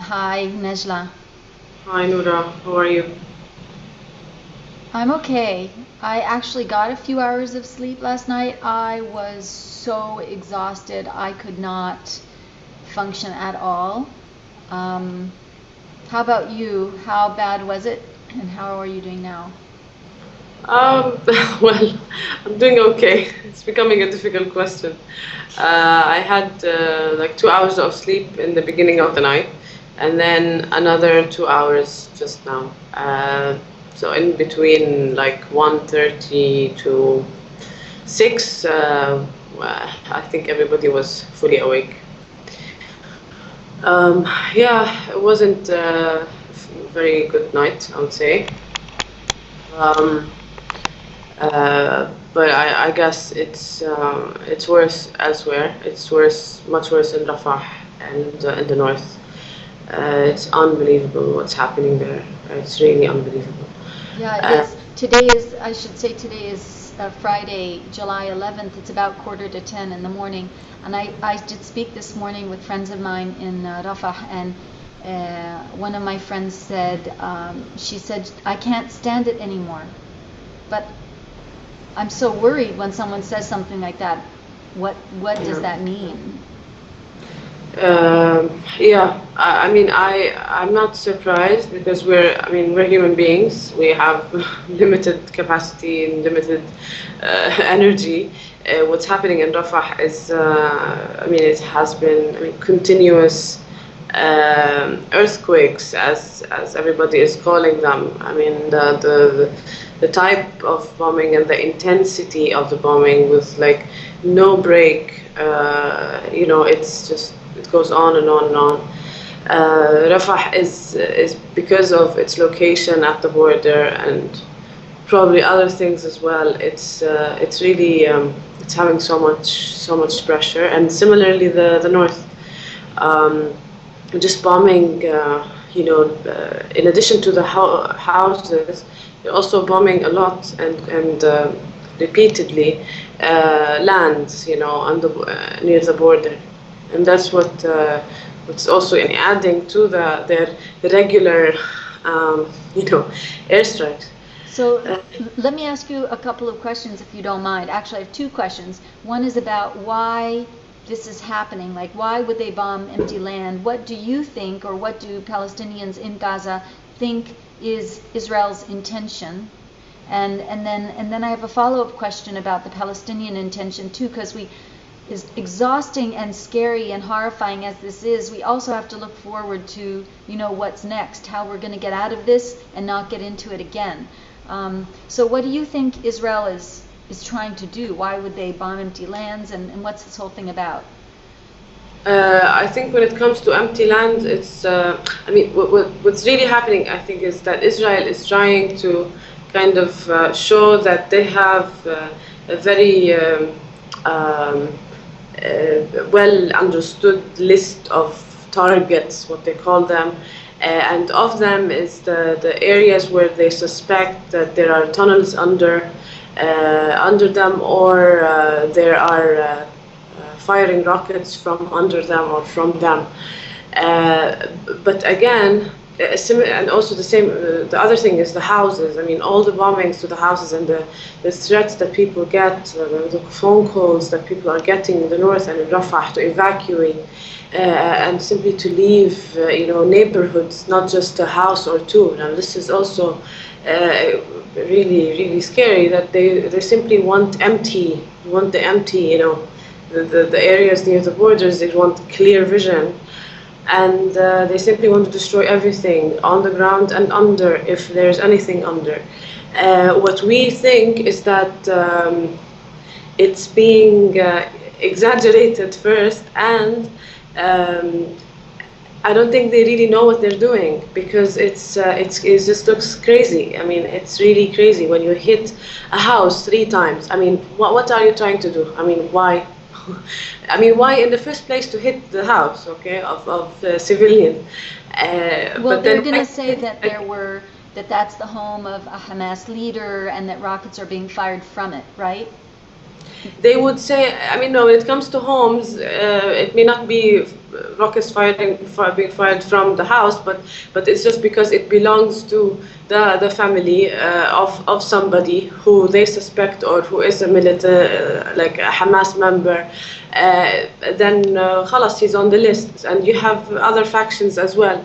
Hi, Najla. Hi Nora, how are you? I'm okay. I actually got a few hours of sleep last night. I was so exhausted, I could not function at all. Um, how about you? How bad was it? And how are you doing now? Um, well, I'm doing okay. It's becoming a difficult question. I had like 2 hours of sleep in the beginning of the night, and then another 2 hours just now. So in between like 1:30 to 6, I think everybody was fully awake. Um, yeah, it wasn't a very good night, I would say. Um, but I guess it's worse elsewhere. It's worse, much worse in Rafah and in the north. It's unbelievable what's happening there. It's really unbelievable. Yeah, it Uh, is. Today is, I should say, today is Friday, July 11th. It's about quarter to 10 in the morning. And I did speak this morning with friends of mine in Rafah, and one of my friends said, she said, I can't stand it anymore. But I'm so worried when someone says something like that. What does yeah. that mean? Yeah, I mean, I'm not surprised because we're human beings. We have limited capacity and limited energy. What's happening in Rafah is, I mean, it has been, I mean, continuous earthquakes, as everybody is calling them. I mean, the type of bombing and the intensity of the bombing with like no break. It's just it goes on and on and on. Rafah is because of its location at the border and probably other things as well. It's really it's having so much pressure, and similarly the north. Um, just bombing, in addition to the houses, they're also bombing a lot and repeatedly lands, on near the border, and that's what's also adding to their regular, um, you know, airstrikes. So Uh, let me ask you a couple of questions if you don't mind. Actually, I have two questions. One is about why this is happening. Like, why would they bomb empty land? What do you think, or what do Palestinians in Gaza think is Israel's intention? And then I have a follow-up question about the Palestinian intention too, because we, as exhausting and scary and horrifying as this is, we also have to look forward to, what's next, how we're going to get out of this and not get into it again. So what do you think Israel is trying to do? Why would they bomb empty lands, and what's this whole thing about? I think when it comes to empty land, it's. I mean, what's really happening, I think, is that Israel is trying to kind of show that they have a very well understood list of targets, what they call them. And of them is the areas where they suspect that there are tunnels under them, or there are firing rockets from under them or from them. Uh, but again, and also the other thing is the houses. I mean, all the bombings to the houses and the threats that people get, the phone calls that people are getting in the north and in Rafah to evacuate and simply to leave, neighborhoods, not just a house or two. Now, this is also really, really scary that they simply want the empty, the areas near the borders. They want clear vision, and they simply want to destroy everything on the ground and under, if there's anything under. What we think is that it's being exaggerated first, and um, I don't think they really know what they're doing, because it just looks crazy. I mean, it's really crazy when you hit a house 3 times. I mean, what are you trying to do? I mean, why? I mean, why in the first place to hit the house, okay, of civilian? Well, But they're then going to say that that's the home of a Hamas leader and that rockets are being fired from it, right? they would say, I mean, no, when it comes to homes, it may not be rockets being fired from the house, but it's just because it belongs to the family of somebody who they suspect or who is a military, like a Hamas member. Then خلاص, he's on the list, and you have other factions as well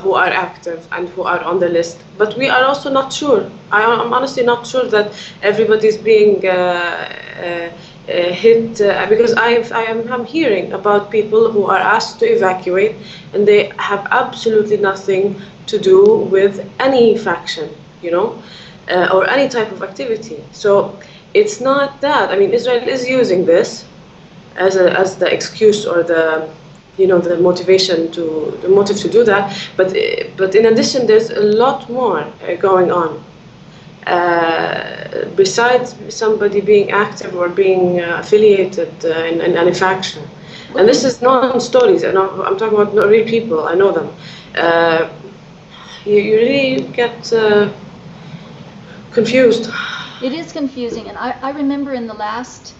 who are active and who are on the list. But we are also not sure. I'm honestly not sure that everybody's being hit, because I'm hearing about people who are asked to evacuate and they have absolutely nothing to do with any faction, or any type of activity. So it's not that. I mean, Israel is using this as the excuse or the motive to do that. But in addition, there's a lot more going on. Besides somebody being active or being affiliated in any faction. And this is not stories, and I'm talking about real people, I know them. You really get confused. It is confusing, and I remember in the last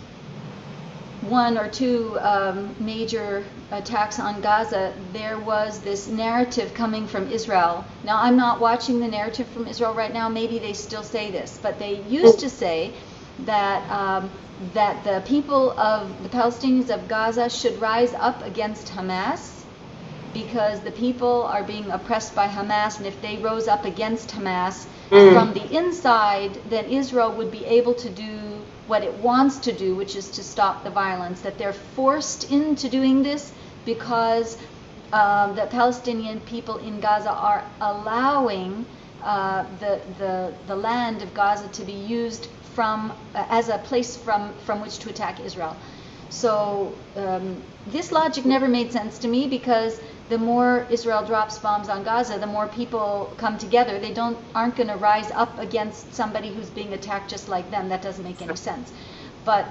one or two major attacks on Gaza, there was this narrative coming from Israel. Now, I'm not watching the narrative from Israel right now. Maybe they still say this, but they used to say that that the people of the Palestinians of Gaza should rise up against Hamas because the people are being oppressed by Hamas, and if they rose up against Hamas from the inside, then Israel would be able to do what it wants to do, which is to stop the violence, that they're forced into doing this because the Palestinian people in Gaza are allowing the land of Gaza to be used as a place from which to attack Israel. So this logic never made sense to me, because the more Israel drops bombs on Gaza, the more people come together. They aren't going to rise up against somebody who's being attacked just like them. That doesn't make any sense. But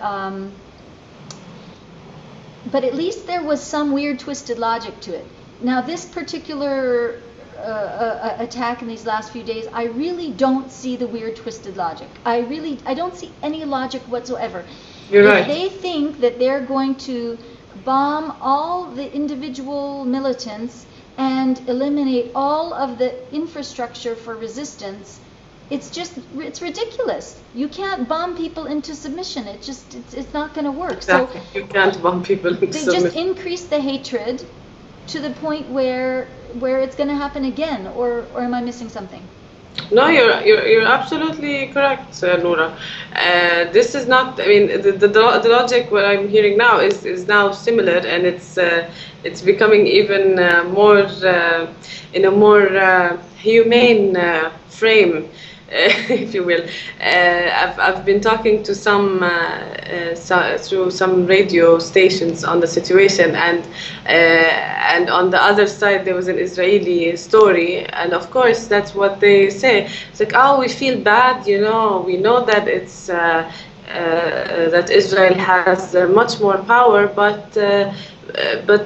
at least there was some weird, twisted logic to it. Now, this particular attack in these last few days, I really don't see the weird, twisted logic. I don't see any logic whatsoever. You're right. If they think that they're going to bomb all the individual militants and eliminate all of the infrastructure for resistance, it's ridiculous. You can't bomb people into submission. It's not going to work. Exactly. So you can't bomb people into submission. They just increase the hatred to the point where it's going to happen again, or am I missing something? No, you're absolutely correct, Nora. This is not. I mean, the logic what I'm hearing now is now similar, and it's becoming even more in a more humane frame, if you will. I've been talking to some through some radio stations on the situation, and on the other side there was an Israeli story, and of course that's what they say. It's like, oh, we feel bad, we know that it's that Israel has much more power, but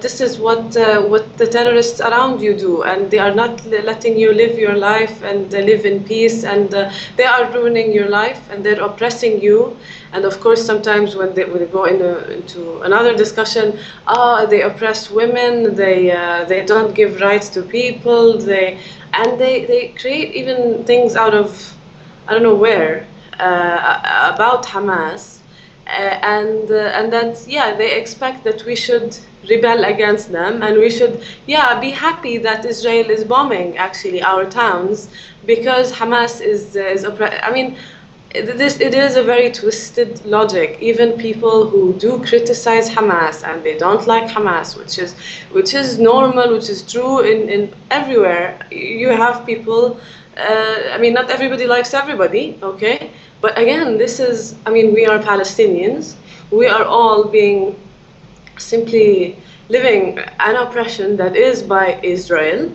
this is what the terrorists around you do, and they are not letting you live your life and live in peace, and they are ruining your life, and they're oppressing you. And of course, sometimes when they go into another discussion, they oppress women, they don't give rights to people, they create even things out of I don't know where about Hamas. And that they expect that we should rebel against them, and we should be happy that Israel is bombing actually our towns because Hamas is I mean, it is a very twisted logic. Even people who do criticize Hamas and they don't like Hamas, which is normal, which is true in everywhere. You have people. I mean, not everybody likes everybody, okay? But again, we are Palestinians. We are all being simply living an oppression that is by Israel.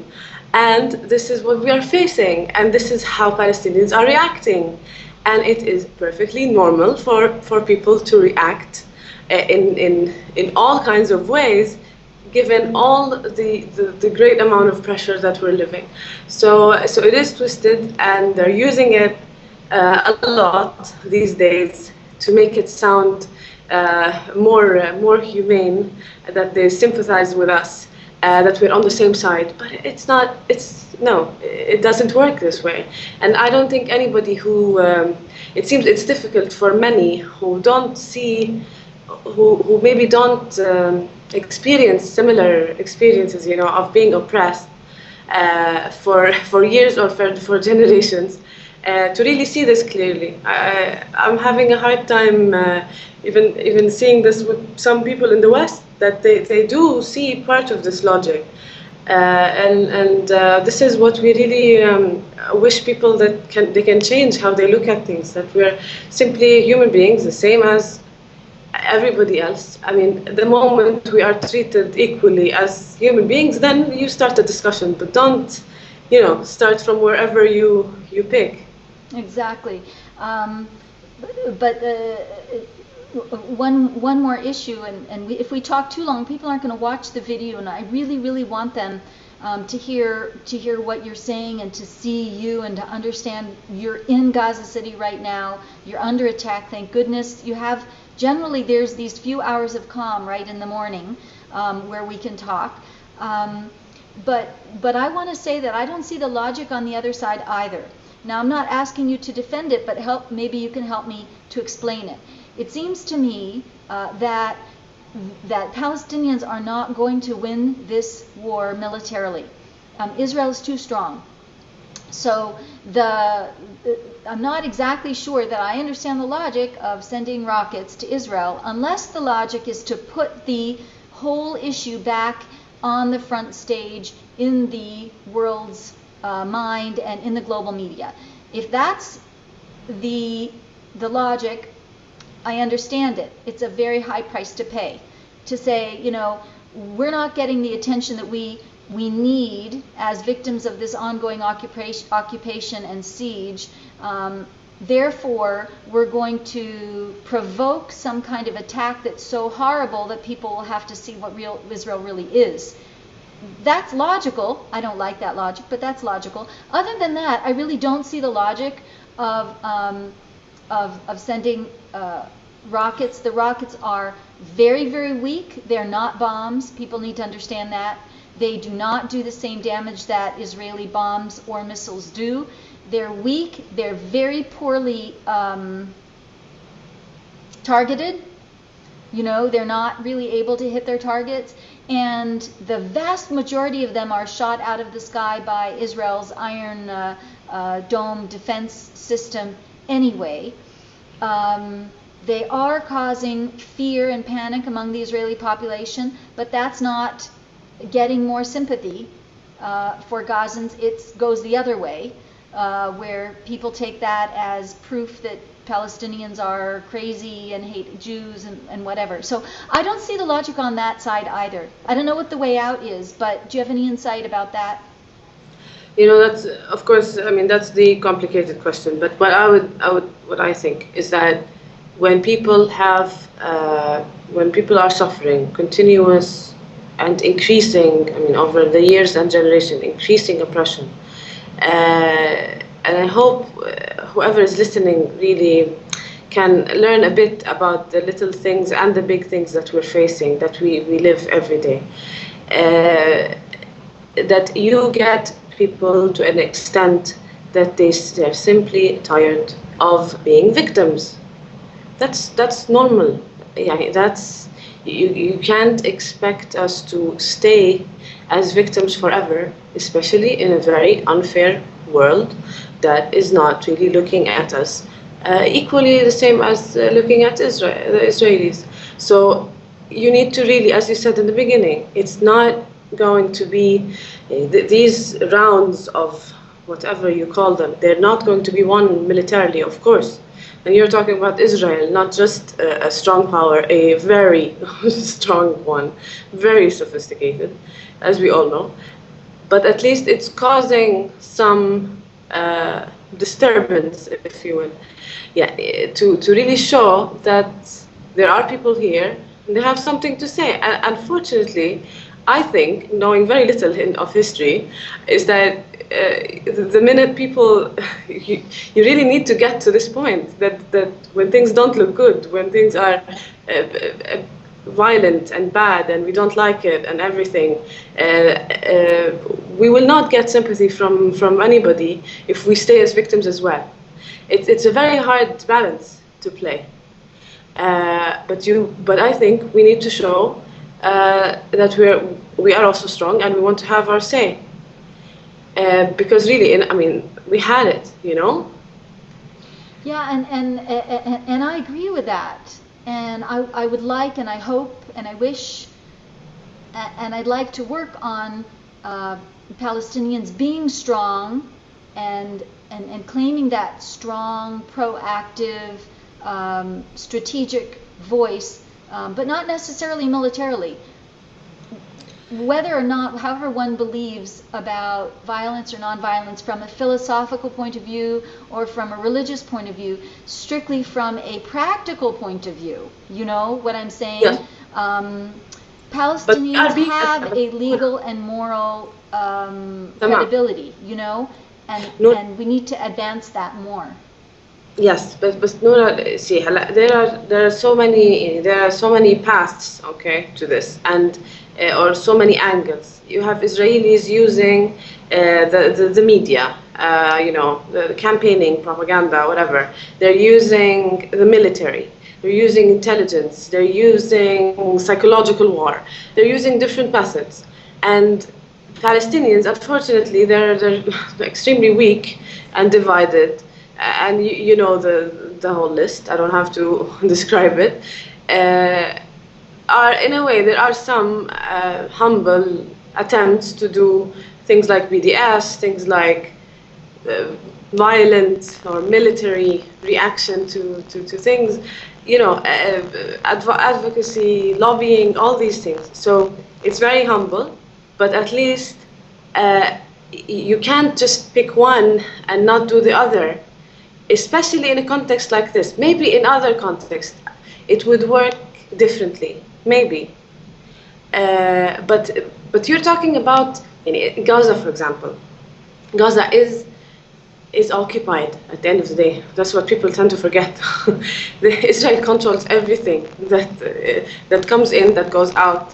And this is what we are facing. And this is how Palestinians are reacting. And it is perfectly normal for people to react in all kinds of ways, given all the great amount of pressure that we're living. So it is twisted, and they're using it a lot these days to make it sound more humane, that they sympathize with us, that we're on the same side. But it's not. No, it doesn't work this way. And I don't think anybody who it seems it's difficult for many who don't see, who maybe don't experience similar experiences, of being oppressed for years or for generations, to really see this clearly. I'm having a hard time even seeing this with some people in the West, that they do see part of this logic. And this is what we really wish people that they can change how they look at things, that we're simply human beings, the same as everybody else. I mean, the moment we are treated equally as human beings, then you start a discussion, but don't, start from wherever you pick. Exactly. But one more issue, and if we talk too long, people aren't going to watch the video, and I really, really want them to hear what you're saying, and to see you, and to understand you're in Gaza City right now. You're under attack. Thank goodness you have. Generally, there's these few hours of calm right in the morning where we can talk. But I want to say that I don't see the logic on the other side either. Now, I'm not asking you to defend it, but maybe you can help me to explain it. It seems to me that Palestinians are not going to win this war militarily. Israel is too strong. So I'm not exactly sure that I understand the logic of sending rockets to Israel, unless the logic is to put the whole issue back on the front stage in the world's mind and in the global media. If that's the logic, I understand it. It's a very high price to pay. To say, we're not getting the attention that we need as victims of this ongoing occupation and siege. Therefore, we're going to provoke some kind of attack that's so horrible that people will have to see what real Israel really is. That's logical. I don't like that logic, but that's logical. Other than that, I really don't see the logic of sending rockets. The rockets are very, very weak. They're not bombs. People need to understand that. They do not do the same damage that Israeli bombs or missiles do. They're weak. They're very poorly targeted. They're not really able to hit their targets. And the vast majority of them are shot out of the sky by Israel's Iron Dome defense system anyway. They are causing fear and panic among the Israeli population, but that's not getting more sympathy for Gazans. It goes the other way, where people take that as proof that Palestinians are crazy and hate Jews and whatever. So I don't see the logic on that side either. I don't know what the way out is, but do you have any insight about that? That's, of course, that's the complicated question. But what I think is that when people are suffering continuous and increasing, over the years and generation, increasing oppression, and I hope whoever is listening really can learn a bit about the little things and the big things that we're facing, that we live every day. That you get people to an extent that they're simply tired of being victims. That's normal. Yeah, you can't expect us to stay as victims forever, especially in a very unfair world that is not really looking at us equally the same as looking at the Israelis. So you need to really, as you said in the beginning, it's not going to be these rounds of whatever you call them, they're not going to be won militarily, of course. And you're talking about Israel, not just a strong power, a very strong one, very sophisticated, as we all know. But at least it's causing some disturbance, if you will. Yeah, to really show that there are people here and they have something to say. And unfortunately, I think, knowing very little of history, is that the minute people, you really need to get to this point that when things don't look good, when things are violent and bad and we don't like it and everything, we will not get sympathy from anybody if we stay as victims as well. It's a very hard balance to play. But I think we need to show that we are also strong and we want to have our say. Because really, I mean, we had it, you know. Yeah, and I agree with that. And I would like, and I hope, and I wish, and I'd like to work on Palestinians being strong and claiming that strong, proactive, strategic voice, but not necessarily militarily. Whether or not, however one believes about violence or nonviolence from a philosophical point of view or from a religious point of view, strictly from a practical point of view, you know what I'm saying? Yes. Palestinians have a legal and moral credibility, you know, and we need to advance that more. Yes, but Nora, see, there are so many paths, okay, to this, and or so many angles. You have Israelis using the media, you know, the campaigning, propaganda, whatever. They're using the military. They're using intelligence. They're using psychological war. They're using different methods, and Palestinians, unfortunately, they're extremely weak and divided. And you know the whole list. I don't have to describe it. In a way, there are some humble attempts to do things like BDS, things like violent or military reaction to things, you know, advocacy, lobbying, all these things. So it's very humble, but at least you can't just pick one and not do the other. Especially in a context like this. Maybe in other contexts it would work differently, maybe. But you're talking about in Gaza, for example. Gaza is occupied at the end of the day. That's what people tend to forget. Israel controls everything that comes in, that goes out.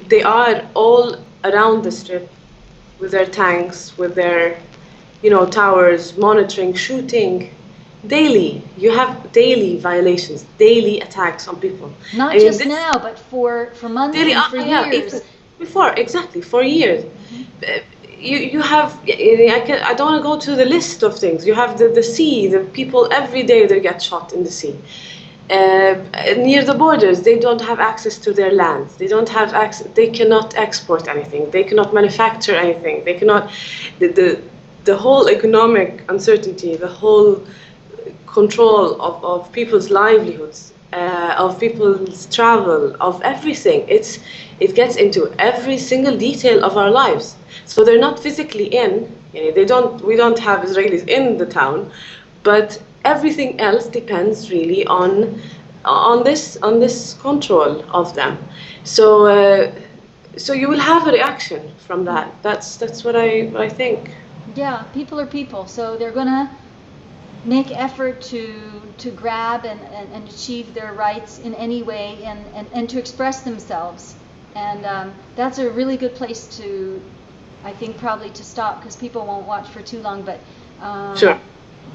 They are all around the strip with their tanks, with their towers, monitoring, shooting. Daily, you have daily violations, daily attacks on people. Not just now, but for months daily, and for years. Before, exactly, for years. You have, I don't want to go to the list of things. You have the sea, the people every day they get shot in the sea. Near the borders, they don't have access to their land. They don't have access, they cannot export anything. They cannot manufacture anything. They cannot, the whole economic uncertainty, the whole control of people's livelihoods, of people's travel, of everything. It gets into every single detail of our lives. So they're not physically in. We don't have Israelis in the town, but everything else depends really on this control of them. So you will have a reaction from that. That's what I think. Yeah, people are people, so they're gonna make effort to grab and achieve their rights in any way and to express themselves. And that's a really good place to, I think, probably to stop, because people won't watch for too long. But sure.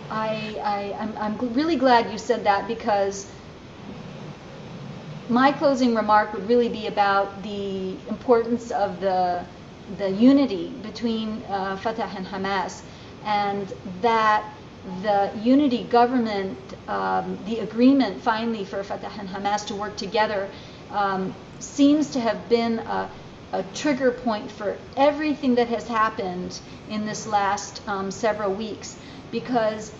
I'm really glad you said that, because my closing remark would really be about the importance of the unity between Fatah and Hamas, and that the unity government, the agreement finally for Fatah and Hamas to work together, seems to have been a trigger point for everything that has happened in this last several weeks. Because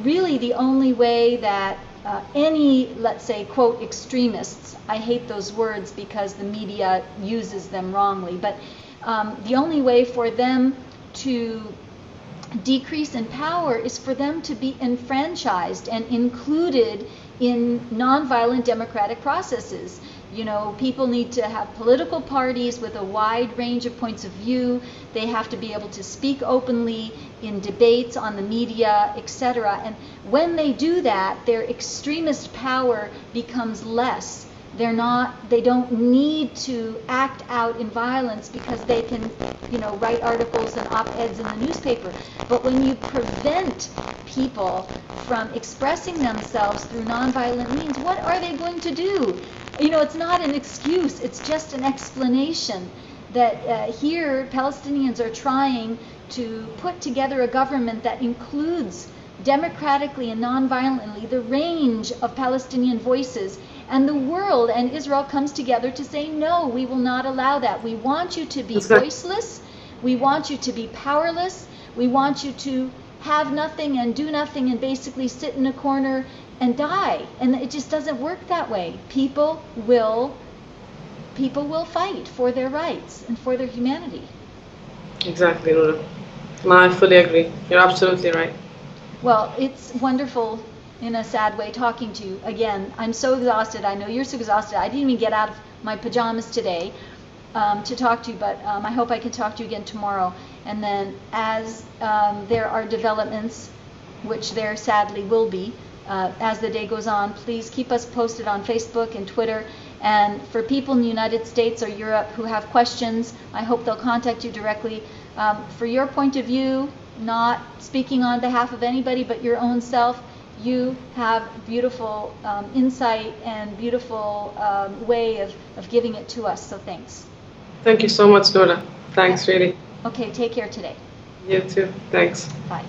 really the only way that any, let's say, quote, extremists, I hate those words because the media uses them wrongly, but the only way for them to decrease in power is for them to be enfranchised and included in nonviolent democratic processes. People need to have political parties with a wide range of points of view. They have to be able to speak openly in debates on the media, etc. And when they do that, their extremist power becomes less. They don't need to act out in violence because they can, write articles and op-eds in the newspaper. But when you prevent people from expressing themselves through nonviolent means, what are they going to do? It's not an excuse, it's just an explanation that here Palestinians are trying to put together a government that includes democratically and nonviolently the range of Palestinian voices, and the world and Israel comes together to say, no, we will not allow that. We want you to be voiceless, we want you to be powerless, we want you to have nothing and do nothing and basically sit in a corner and die. And it just doesn't work that way. People will fight for their rights and for their humanity. Exactly, Nora. No, I fully agree. You're absolutely right. Well, it's wonderful in a sad way talking to you. Again, I'm so exhausted. I know you're so exhausted. I didn't even get out of my pajamas today to talk to you, but I hope I can talk to you again tomorrow. And then as there are developments, which there sadly will be, as the day goes on, please keep us posted on Facebook and Twitter. And for people in the United States or Europe who have questions, I hope they'll contact you directly. For your point of view, not speaking on behalf of anybody but your own self, you have beautiful insight and beautiful way of giving it to us, so thanks. Thank you so much, Nora. Thanks, really. Okay, take care today. You too. Thanks. Bye.